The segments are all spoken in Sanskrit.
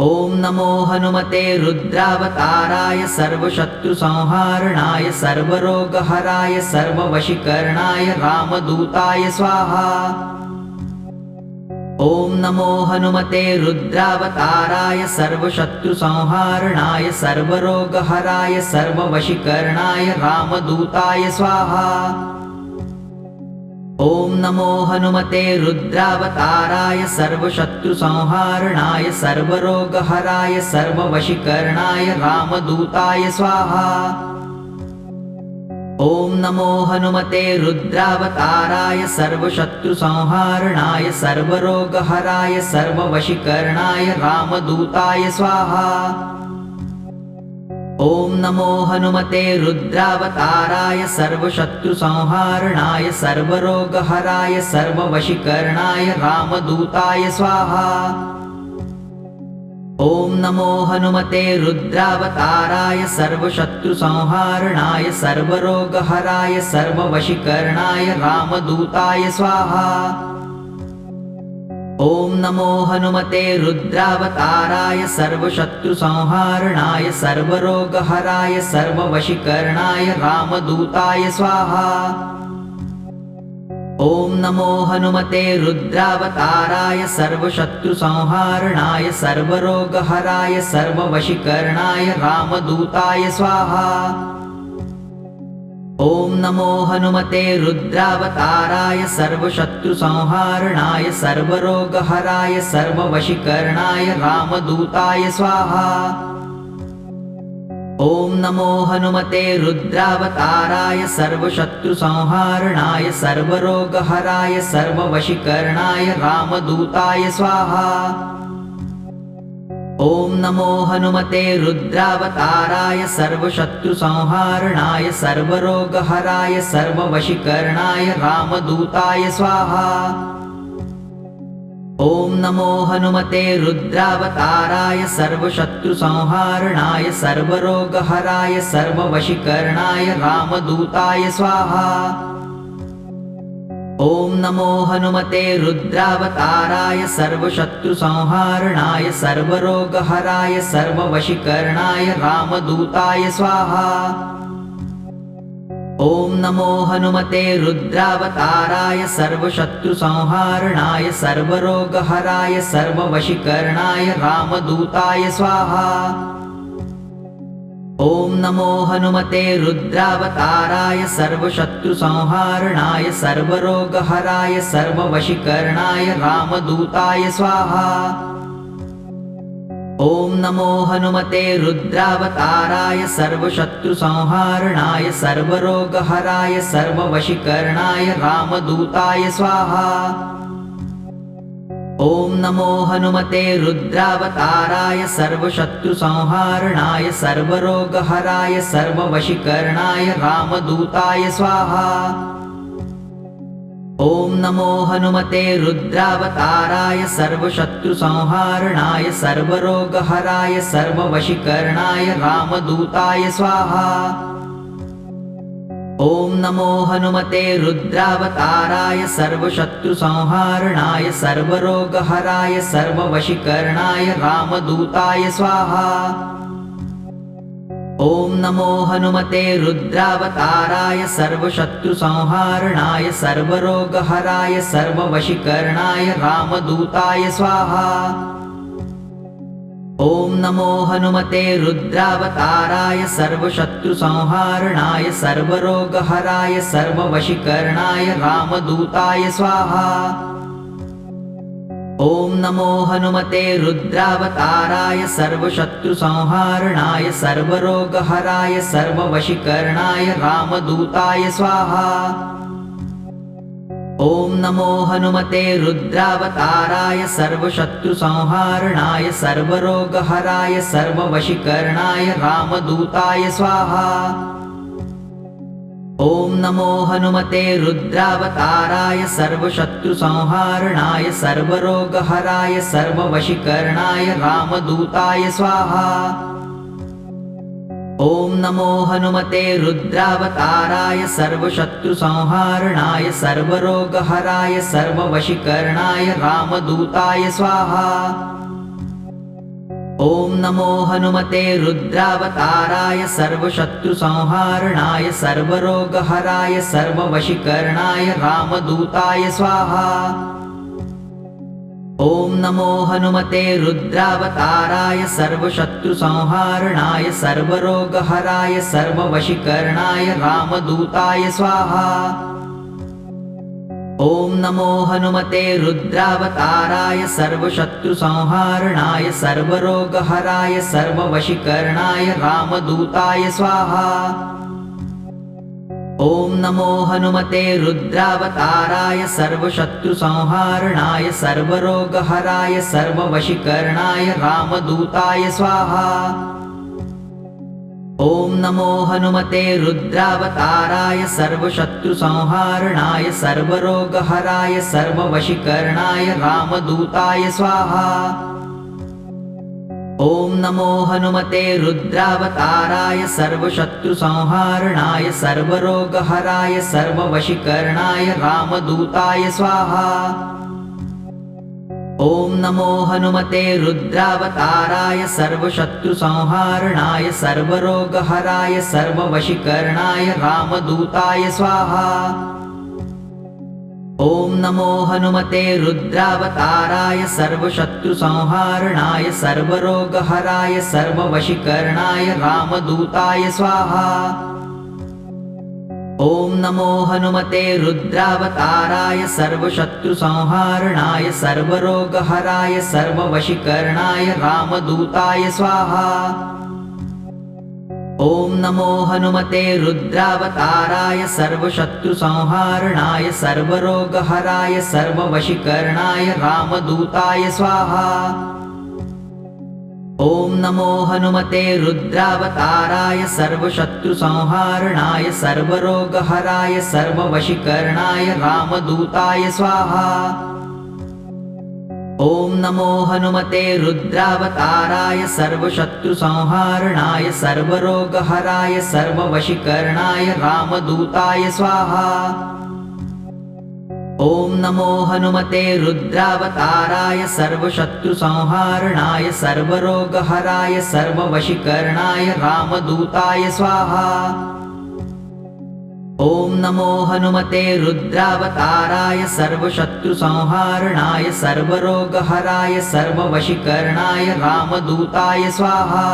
ॐ नमो हनुमते रुद्रावताराय सर्वशत्रुसंहारणाय सर्वरोगहराय सर्ववशीकरणाय रामदूताय स्वाहा। ॐ नमो हनुमते रुद्रावताराय सर्वशत्रुसंहारणाय सर्वरोगहराय सर्ववशीकरणाय रामदूताय स्वाहा। ॐ नमो हनुमते रुद्रावताराय सर्वशत्रुसंहारणाय सर्वरोगहराय सर्ववशीकरणाय रामदूताय स्वाहा। ॐ नमो हनुमते रुद्रावताराय सर्वशत्रुसंहारणाय सर्वरोगहराय सर्ववशीकरणाय रामदूताय स्वाहा। ॐ नमो हनुमते रुद्रावताराय सर्वशत्रुसंहारणाय सर्वरोगहराय सर्ववशीकरणाय रामदूताय स्वाहा। ॐ नमो हनुमते रुद्रावताराय सर्वशत्रुसंहारणाय सर्वरोगहराय सर्ववशीकरणाय रामदूताय स्वाहा। ॐ नमो हनुमते रुद्रावताराय सर्वशत्रुसंहारणाय सर्वरोगहराय सर्ववशीकरणाय रामदूताय स्वाहा। ॐ नमो हनुमते रुद्रावताराय सर्वशत्रुसंहारणाय सर्वरोगहराय सर्ववशीकरणाय रामदूताय स्वाहा। ॐ नमो हनुमते रुद्रावताराय सर्वशत्रुसंहारणाय सर्वरोगहराय सर्ववशीकरणाय रामदूताय स्वाहा। ॐ नमो हनुमते रुद्रावताराय सर्वशत्रुसंहारणाय सर्वरोगहराय सर्ववशीकरणाय रामदूताय स्वाहा। ॐ नमो हनुमते रुद्रावताराय सर्वशत्रुसंहारणाय सर्वरोगहराय सर्ववशीकरणाय रामदूताय स्वाहा। ॐ नमो हनुमते रुद्रावताराय सर्वशत्रुसंहारणाय सर्वरोगहराय सर्ववशीकरणाय रामदूताय स्वाहा। ॐ नमो हनुमते रुद्रावताराय सर्वशत्रुसंहारणाय सर्वरोगहराय सर्ववशीकरणाय रामदूताय स्वाहा। ॐ नमो हनुमते रुद्रावताराय सर्वशत्रुसंहारणाय सर्वरोगहराय सर्ववशीकरणाय रामदूताय स्वाहा। ॐ नमो हनुमते रुद्रावताराय सर्वशत्रुसंहारणाय सर्वरोगहराय सर्ववशीकरणाय रामदूताय स्वाहा। ॐ नमो हनुमते रुद्रावताराय सर्वशत्रुसंहारणाय सर्वरोगहराय सर्ववशीकरणाय रामदूताय स्वाहा। ॐ नमो हनुमते रुद्रावताराय सर्वशत्रुसंहारणाय सर्वरोगहराय सर्ववशीकरणाय रामदूताय स्वाहा। ॐ नमो हनुमते रुद्रावताराय सर्वशत्रुसंहारणाय सर्वरोगहराय सर्ववशीकरणाय रामदूताय स्वाहा। ॐ नमो हनुमते रुद्रावताराय सर्वशत्रुसंहारणाय सर्वरोगहराय सर्ववशीकरणाय रामदूताय स्वाहा। ॐ नमो हनुमते रुद्रावताराय सर्वशत्रुसंहारणाय सर्वरोगहराय सर्ववशीकरणाय रामदूताय स्वाहा। ॐ नमो हनुमते रुद्रावताराय सर्वशत्रुसंहारणाय सर्वरोगहराय सर्ववशीकरणाय रामदूताय स्वाहा। ॐ नमो हनुमते रुद्रावताराय सर्वशत्रुसंहारणाय सर्वरोगहराय सर्ववशीकरणाय रामदूताय स्वाहा। ॐ नमो हनुमते रुद्रावताराय सर्वशत्रुसंहारणाय सर्वरोगहराय सर्ववशीकरणाय रामदूताय स्वाहा। ॐ नमो हनुमते रुद्रावताराय सर्वशत्रुसंहारणाय सर्वरोगहराय सर्ववशीकरणाय रामदूताय स्वाहा। ॐ नमो हनुमते रुद्रावताराय सर्वशत्रुसंहारणाय सर्वरोगहराय सर्ववशीकरणाय रामदूताय स्वाहा। ॐ नमो हनुमते रुद्रावताराय सर्वशत्रुसंहारणाय सर्वरोगहराय सर्ववशीकरणाय रामदूताय स्वाहा। ॐ नमो हनुमते रुद्रावताराय सर्वशत्रुसंहारणाय सर्वरोगहराय सर्ववशीकरणाय रामदूताय स्वाहा। ॐ नमो हनुमते रुद्रावताराय सर्वशत्रुसंहारणाय सर्वरोगहराय सर्ववशीकरणाय रामदूताय स्वाहा। ॐ नमो हनुमते रुद्रावताराय सर्वशत्रुसंहारणाय सर्वरोगहराय सर्ववशीकरणाय रामदूताय स्वाहा। ॐ नमो हनुमते रुद्रावताराय सर्वशत्रुसंहारणाय सर्वरोगहराय सर्ववशीकरणाय रामदूताय स्वाहा। ॐ नमो हनुमते रुद्रावताराय सर्वशत्रुसंहारणाय सर्वरोगहराय सर्ववशीकरणाय रामदूताय स्वाहा। ॐ नमो हनुमते रुद्रावताराय सर्वशत्रुसंहारणाय सर्वरोगहराय सर्ववशीकरणाय रामदूताय स्वाहा। ॐ नमो हनुमते रुद्रावताराय सर्वशत्रुसंहारणाय सर्वरोगहराय सर्ववशीकरणाय रामदूताय स्वाहा। ॐ नमो हनुमते रुद्रावताराय सर्वशत्रुसंहारणाय सर्वरोगहराय सर्ववशीकरणाय रामदूताय स्वाहा। ॐ नमो हनुमते रुद्रावताराय सर्वशत्रुसंहारणाय सर्वरोगहराय सर्ववशीकरणाय रामदूताय स्वाहा। ॐ नमो हनुमते रुद्रावताराय सर्वशत्रुसंहारणाय सर्वरोगहराय सर्ववशीकरणाय रामदूताय स्वाहा। ॐ नमो हनुमते रुद्रावताराय सर्वशत्रुसंहारणाय सर्वरोगहराय सर्ववशीकरणाय रामदूताय स्वाहा। ॐ नमो हनुमते रुद्रावताराय सर्वशत्रुसंहारणाय सर्वरोगहराय सर्ववशीकरणाय रामदूताय स्वाहा। ॐ नमो हनुमते रुद्रावताराय सर्वशत्रुसंहारणाय सर्वरोगहराय सर्ववशीकरणाय रामदूताय स्वाहा।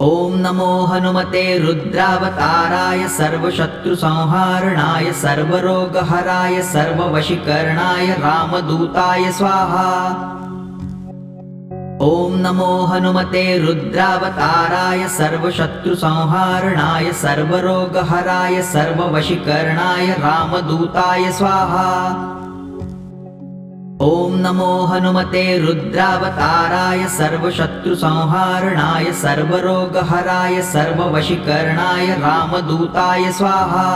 ॐ नमो हनुमते रुद्रावताराय सर्वशत्रुसंहारणाय सर्वरोगहराय सर्ववशीकरणाय रामदूताय स्वाहा। ॐ नमो हनुमते रुद्रावताराय सर्वशत्रुसंहारणाय सर्वरोगहराय सर्ववशीकरणाय रामदूताय स्वाहा। ॐ नमो हनुमते रुद्रावताराय सर्वशत्रुसंहारणाय सर्वरोगहराय सर्ववशीकरणाय रामदूताय स्वाहा।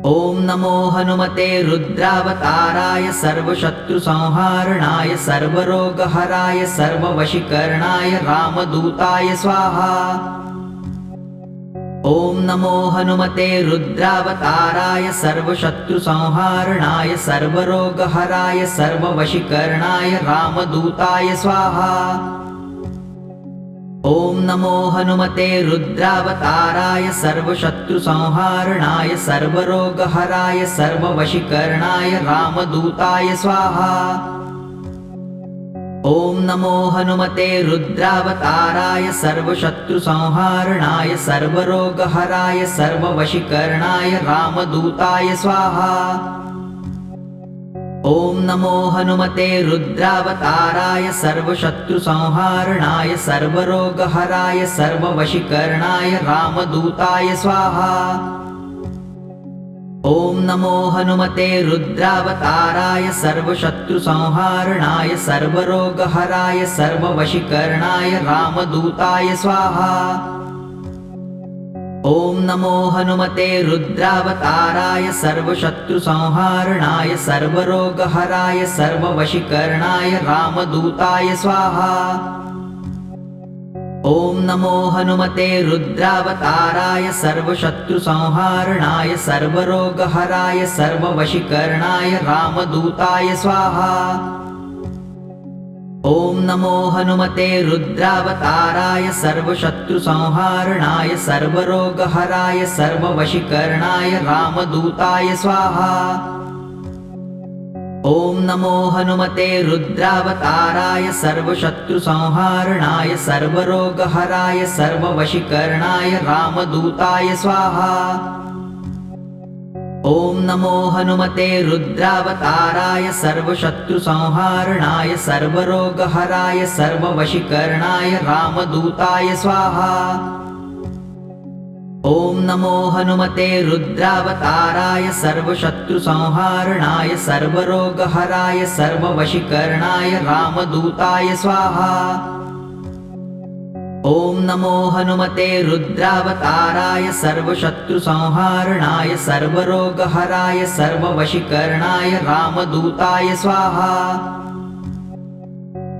ॐ नमो हनुमते रुद्रावताराय सर्वशत्रुसंहारणाय सर्वरोगहराय सर्ववशीकरणाय रामदूताय स्वाहा। ॐ नमो हनुमते रुद्रावताराय सर्वशत्रुसंहारणाय सर्वरोगहराय सर्ववशीकरणाय रामदूताय स्वाहा। ॐ नमो हनुमते रुद्रावताराय सर्वशत्रुसंहारणाय सर्वरोगहराय सर्ववशीकरणाय रामदूताय स्वाहा। ॐ नमो हनुमते रुद्रावताराय सर्वशत्रुसंहारणाय सर्वरोगहराय सर्ववशीकरणाय रामदूताय स्वाहा। ॐ नमो हनुमते रुद्रावताराय सर्वशत्रुसंहारणाय सर्वरोगहराय सर्ववशीकरणाय रामदूताय स्वाहा। ॐ नमो हनुमते रुद्रावताराय सर्वशत्रुसंहारणाय सर्वरोगहराय सर्ववशीकरणाय रामदूताय स्वाहा। ॐ नमो हनुमते रुद्रावताराय सर्वशत्रुसंहारणाय सर्वरोगहराय सर्ववशीकरणाय रामदूताय स्वाहा। ॐ नमो हनुमते रुद्रावताराय सर्वशत्रुसंहारणाय सर्वरोगहराय सर्ववशीकरणाय रामदूताय स्वाहा। ॐ नमो हनुमते रुद्रावताराय सर्वशत्रुसंहारणाय सर्वरोगहराय सर्ववशीकरणाय रामदूताय स्वाहा। ॐ नमो हनुमते रुद्रावताराय सर्वशत्रुसंहारणाय सर्वरोगहराय सर्ववशीकरणाय रामदूताय स्वाहा। ॐ नमो हनुमते रुद्रावताराय सर्वशत्रुसंहारणाय सर्वरोगहराय सर्ववशीकरणाय रामदूताय स्वाहा। ॐ नमो हनुमते रुद्रावताराय सर्वशत्रुसंहारणाय सर्वरोगहराय सर्ववशीकरणाय रामदूताय स्वाहा। ॐ नमो हनुमते रुद्रावताराय सर्वशत्रुसंहारणाय सर्वरोगहराय सर्ववशीकरणाय रामदूताय स्वाहा।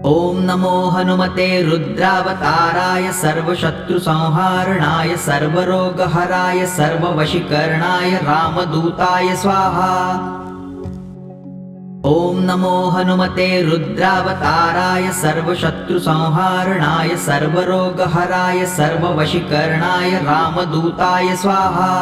ॐ नमो हनुमते रुद्रावताराय सर्वशत्रुसंहारणाय सर्वरोगहराय सर्ववशीकरणाय रामदूताय स्वाहा। ॐ नमो हनुमते रुद्रावताराय सर्वशत्रुसंहारणाय सर्वरोगहराय सर्ववशीकरणाय रामदूताय स्वाहा।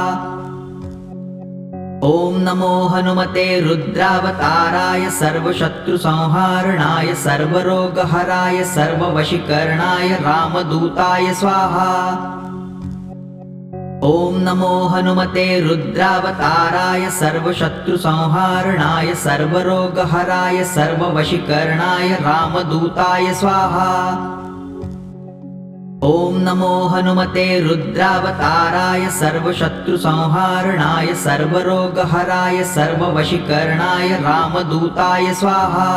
ॐ नमो हनुमते रुद्रावताराय सर्वशत्रुसंहारणाय सर्वरोगहराय सर्ववशीकरणाय रामदूताय स्वाहा। ॐ नमो हनुमते रुद्रावताराय सर्वशत्रुसंहारणाय सर्वरोगहराय सर्ववशीकरणाय रामदूताय स्वाहा। ॐ नमो हनुमते रुद्रावताराय सर्वशत्रुसंहारणाय सर्वरोगहराय सर्ववशीकरणाय रामदूताय स्वाहा।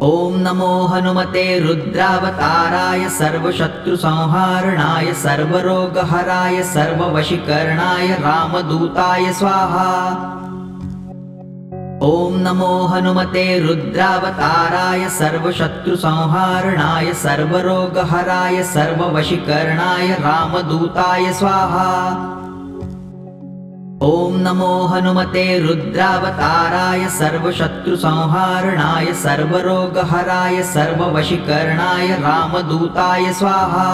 ॐ नमो हनुमते रुद्रावताराय सर्वशत्रुसंहारणाय सर्वरोगहराय सर्ववशीकरणाय रामदूताय स्वाहा। ॐ नमो हनुमते रुद्रावताराय सर्वशत्रुसंहारणाय सर्वरोगहराय सर्ववशीकरणाय रामदूताय स्वाहा। ॐ नमो हनुमते रुद्रावताराय सर्वशत्रुसंहारणाय सर्वरोगहराय सर्ववशीकरणाय रामदूताय स्वाहा।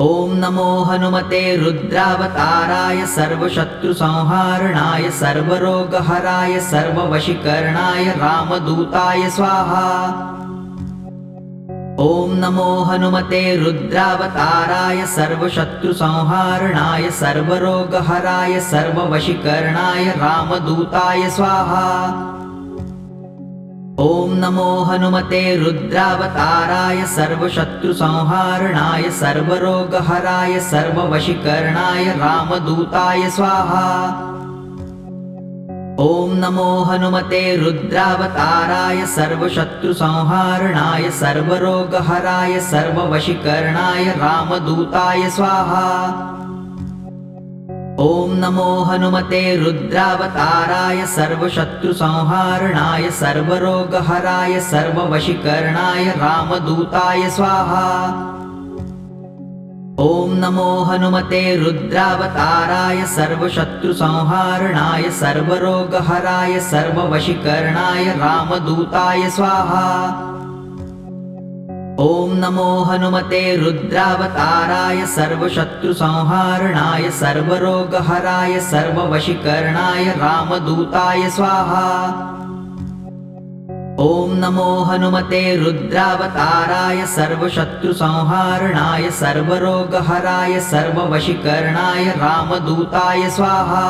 ॐ नमो हनुमते रुद्रावताराय सर्वशत्रुसंहारणाय सर्वरोगहराय सर्ववशीकरणाय रामदूताय स्वाहा। ॐ नमो हनुमते रुद्रावताराय सर्वशत्रुसंहारणाय सर्वरोगहराय सर्ववशीकरणाय रामदूताय स्वाहा। ॐ नमो हनुमते रुद्रावताराय सर्वशत्रुसंहारणाय सर्वरोगहराय सर्ववशीकरणाय रामदूताय स्वाहा। ॐ नमो हनुमते रुद्रावताराय सर्वशत्रुसंहारणाय सर्वरोगहराय सर्ववशीकरणाय रामदूताय स्वाहा। ॐ नमो हनुमते रुद्रावताराय सर्वशत्रुसंहारणाय सर्वरोगहराय सर्ववशीकरणाय रामदूताय स्वाहा। ॐ नमो हनुमते रुद्रावताराय सर्वशत्रुसंहारणाय सर्वरोगहराय सर्ववशीकरणाय रामदूताय स्वाहा। ॐ नमो हनुमते रुद्रावताराय सर्वशत्रुसंहारणाय सर्वरोगहराय सर्ववशीकरणाय रामदूताय स्वाहा। ॐ नमो हनुमते रुद्रावताराय सर्वशत्रुसंहारणाय सर्वरोगहराय सर्ववशीकरणाय रामदूताय स्वाहा।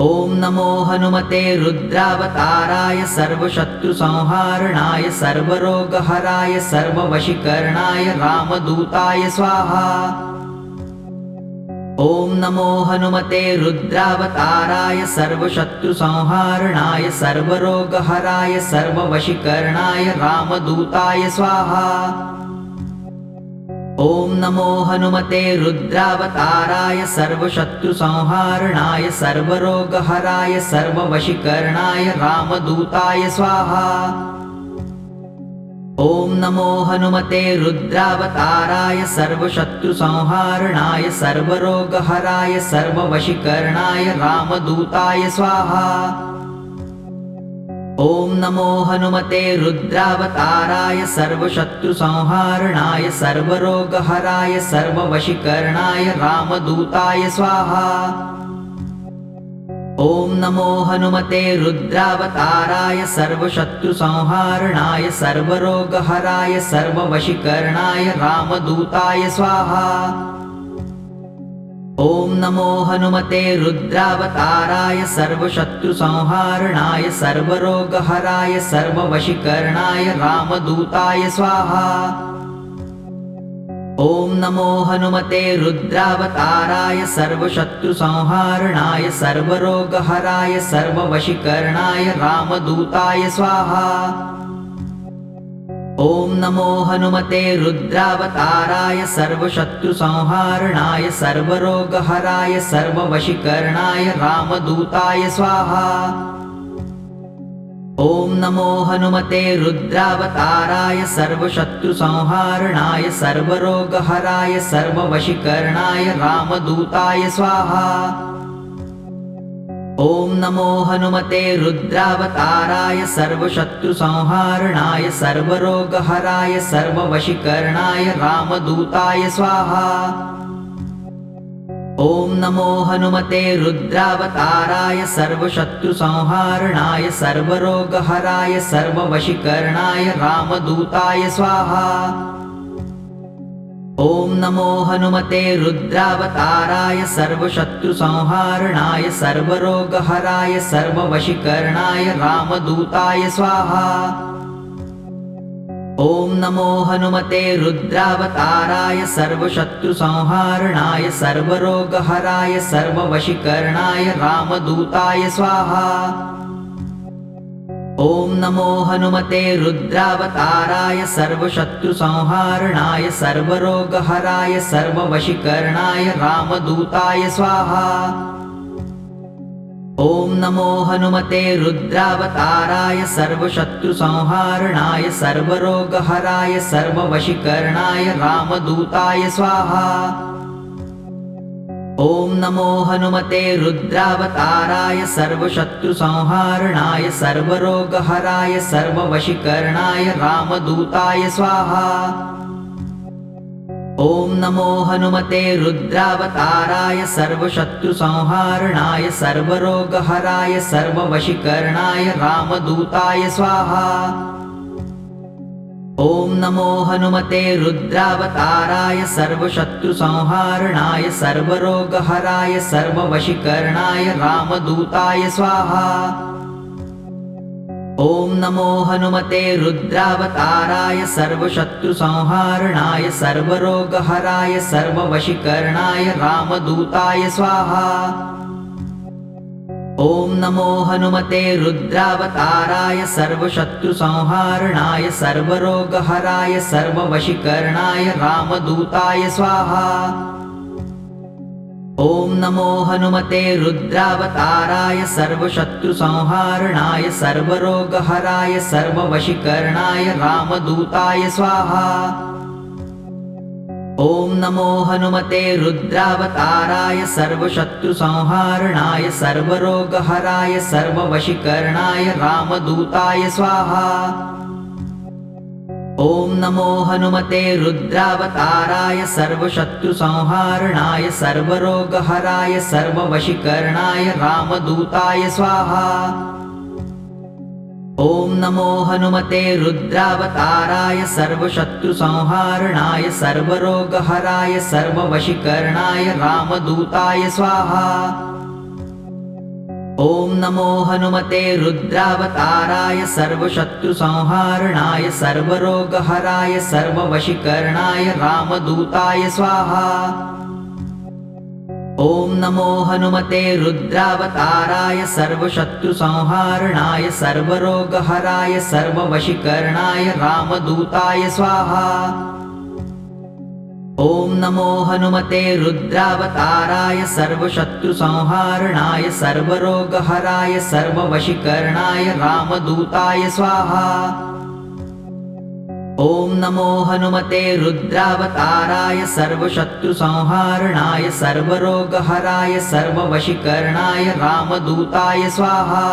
ॐ नमो हनुमते रुद्रावताराय सर्वशत्रुसंहारणाय सर्वरोगहराय सर्ववशीकरणाय रामदूताय स्वाहा। ॐ नमो हनुमते रुद्रावताराय सर्वशत्रुसंहारणाय सर्वरोगहराय सर्ववशीकरणाय रामदूताय स्वाहा। ॐ नमो हनुमते रुद्रावताराय सर्वशत्रुसंहारणाय सर्वरोगहराय सर्ववशीकरणाय रामदूताय स्वाहा। ॐ नमो हनुमते रुद्रावताराय सर्वशत्रुसंहारणाय सर्वरोगहराय सर्ववशीकरणाय रामदूताय स्वाहा। ॐ नमो हनुमते रुद्रावताराय सर्वशत्रुसंहारणाय सर्वरोगहराय सर्ववशीकरणाय रामदूताय स्वाहा। ॐ नमो हनुमते रुद्रावताराय सर्वशत्रुसंहारणाय सर्वरोगहराय सर्ववशीकरणाय रामदूताय स्वाहा। ॐ नमो हनुमते रुद्रावताराय सर्वशत्रुसंहारणाय सर्वरोगहराय सर्ववशीकरणाय रामदूताय स्वाहा। ॐ नमो हनुमते रुद्रावताराय सर्वशत्रुसंहारणाय सर्वरोगहराय सर्ववशीकरणाय रामदूताय स्वाहा। ॐ नमो हनुमते रुद्रावताराय सर्वशत्रुसंहारणाय सर्वरोगहराय सर्ववशीकरणाय रामदूताय स्वाहा। ॐ नमो हनुमते रुद्रावताराय सर्वशत्रुसंहारणाय सर्वरोगहराय सर्ववशीकरणाय रामदूताय स्वाहा। ॐ नमो हनुमते रुद्रावताराय सर्वशत्रुसंहारणाय सर्वरोगहराय सर्ववशीकरणाय रामदूताय स्वाहा। ॐ नमो हनुमते रुद्रावताराय सर्वशत्रुसंहारणाय सर्वरोगहराय सर्ववशीकरणाय रामदूताय स्वाहा। ॐ नमो हनुमते रुद्रावताराय सर्वशत्रुसंहारणाय सर्वरोगहराय सर्ववशीकरणाय रामदूताय स्वाहा। ॐ नमो हनुमते रुद्रावताराय सर्वशत्रुसंहारणाय सर्वरोगहराय सर्ववशीकरणाय रामदूताय स्वाहा। ॐ नमो हनुमते रुद्रावताराय सर्वशत्रुसंहारणाय सर्वरोगहराय सर्ववशीकरणाय रामदूताय स्वाहा। ॐ नमो हनुमते रुद्रावताराय सर्वशत्रुसंहारणाय सर्वरोगहराय सर्ववशीकरणाय रामदूताय स्वाहा। ॐ नमो हनुमते रुद्रावताराय सर्वशत्रुसंहारणाय सर्वरोगहराय सर्ववशीकरणाय रामदूताय स्वाहा। ॐ नमो हनुमते रुद्रावताराय सर्वशत्रुसंहारणाय सर्वरोगहराय सर्ववशीकरणाय रामदूताय स्वाहा। ॐ नमो हनुमते रुद्रावताराय सर्वशत्रुसंहारणाय सर्वरोगहराय सर्ववशीकरणाय रामदूताय स्वाहा। ॐ नमो हनुमते रुद्रावताराय सर्वशत्रुसंहारणाय सर्वरोगहराय सर्ववशीकरणाय रामदूताय स्वाहा। ॐ नमो हनुमते रुद्रावताराय सर्वशत्रुसंहारणाय सर्वरोगहराय सर्ववशीकरणाय रामदूताय स्वाहा। ॐ नमो हनुमते रुद्रावताराय सर्वशत्रुसंहारणाय सर्वरोगहराय सर्ववशीकरणाय रामदूताय स्वाहा। ॐ नमो हनुमते रुद्रावताराय सर्वशत्रुसंहारणाय सर्वरोगहराय सर्ववशीकरणाय रामदूताय स्वाहा। ॐ नमो हनुमते रुद्रावताराय सर्वशत्रुसंहारणाय सर्वरोगहराय सर्ववशीकरणाय रामदूताय स्वाहा। ॐ नमो हनुमते रुद्रावताराय सर्वशत्रुसंहारणाय सर्वरोगहराय सर्ववशीकरणाय रामदूताय स्वाहा। ॐ नमो हनुमते रुद्रावताराय सर्वशत्रुसंहारणाय सर्वरोगहराय सर्ववशीकरणाय रामदूताय स्वाहा। ॐ नमो हनुमते रुद्रावताराय सर्वशत्रुसंहारणाय सर्वरोगहराय सर्ववशीकरणाय रामदूताय स्वाहा। ॐ नमो हनुमते रुद्रावताराय सर्वशत्रुसंहारणाय सर्वरोगहराय सर्ववशीकरणाय रामदूताय स्वाहा। ॐ नमो हनुमते रुद्रावताराय सर्वशत्रुसंहारणाय सर्वरोगहराय सर्ववशीकरणाय रामदूताय स्वाहा।